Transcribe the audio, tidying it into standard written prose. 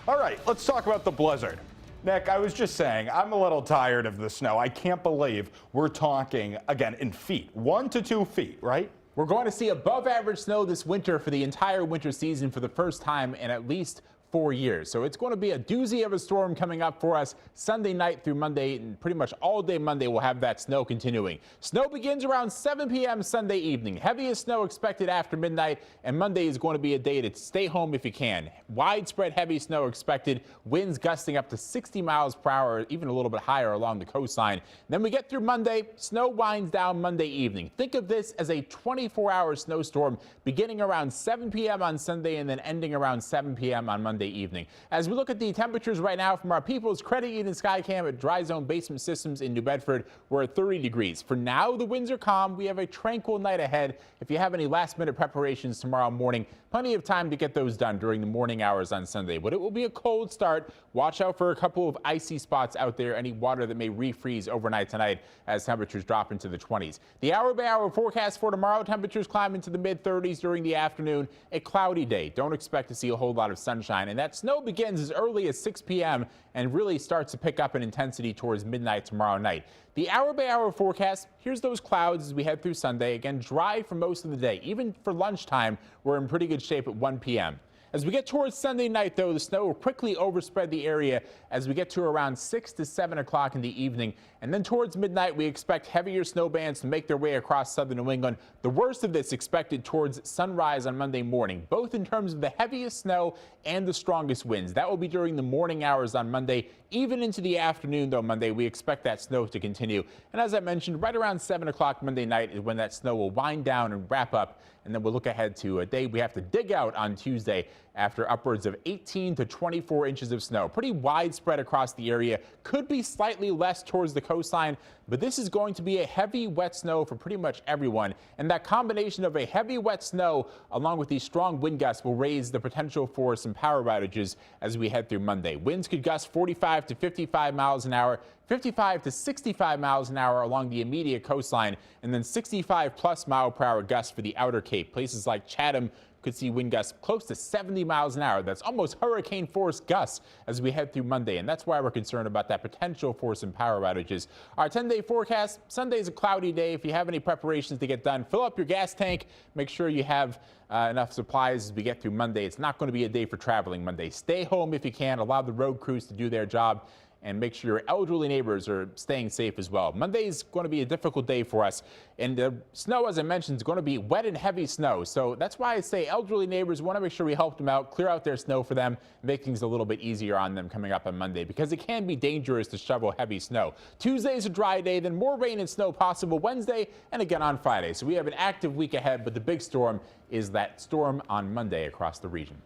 All right, let's talk about the blizzard. Nick, I was just saying, I'm a little tired of the snow. I can't believe we're talking, again, in feet, 1 to 2 feet, right? We're going to see above average snow this winter for the entire winter season for the first time in at least 4 years. So it's going to be a doozy of a storm coming up for us Sunday night through Monday, and pretty much all day Monday we'll have that snow continuing. Snow begins around 7 p.m. Sunday evening. Heaviest snow expected after midnight, and Monday is going to be a day to stay home if you can. Widespread heavy snow expected, winds gusting up to 60 miles per hour, even a little bit higher along the coastline. Then we get through Monday, snow winds down Monday evening. Think of this as a 24-hour snowstorm beginning around 7 p.m. on Sunday and then ending around 7 p.m. on Monday evening. As we look at the temperatures right now from our People's Credit Union Skycam at Dry Zone Basement Systems in New Bedford, we're at 30 degrees. For now, the winds are calm. We have a tranquil night ahead. If you have any last-minute preparations tomorrow morning, plenty of time to get those done during the morning hours on Sunday. But it will be a cold start. Watch out for a couple of icy spots out there, any water that may refreeze overnight tonight as temperatures drop into the 20s. The hour-by-hour forecast for tomorrow, temperatures climb into the mid-30s during the afternoon. A cloudy day. Don't expect to see a whole lot of sunshine. And that snow begins as early as 6 p.m. and really starts to pick up in intensity towards midnight tomorrow night. The hour-by-hour forecast, here's those clouds as we head through Sunday. Again, dry for most of the day. Even for lunchtime, we're in pretty good shape at 1 p.m. As we get towards Sunday night, though, the snow will quickly overspread the area as we get to around 6 to 7 o'clock in the evening. And then towards midnight, we expect heavier snow bands to make their way across southern New England. The worst of this expected towards sunrise on Monday morning, both in terms of the heaviest snow and the strongest winds. That will be during the morning hours on Monday. Even into the afternoon, though, Monday, we expect that snow to continue. And as I mentioned, right around 7 o'clock Monday night is when that snow will wind down and wrap up. And then we'll look ahead to a day we have to dig out on Tuesday after upwards of 18 to 24 inches of snow. Pretty widespread across the area. Could be slightly less towards the coastline, but this is going to be a heavy, wet snow for pretty much everyone. And that combination of a heavy, wet snow along with these strong wind gusts will raise the potential for some power outages as we head through Monday. Winds could gust 45 to 55 miles an hour, 55 to 65 miles an hour along the immediate coastline, and then 65 plus mile per hour gusts for the outer Cape. Places like Chatham could see wind gusts close to 70 miles an hour. That's almost hurricane force gusts as we head through Monday, and that's why we're concerned about that potential for some power outages. Our 10-day forecast, Sunday is a cloudy day. If you have any preparations to get done, fill up your gas tank. Make sure you have enough supplies as we get through Monday. It's not going to be a day for traveling Monday. Stay home if you can. Allow the road crews to do their job, and make sure your elderly neighbors are staying safe as well. Monday is going to be a difficult day for us, and the snow, as I mentioned, is going to be wet and heavy snow. So that's why I say elderly neighbors, want to make sure we help them out, clear out their snow for them, make things a little bit easier on them coming up on Monday, because it can be dangerous to shovel heavy snow. Tuesday is a dry day, then more rain and snow possible Wednesday and again on Friday. So we have an active week ahead, but the big storm is that storm on Monday across the region.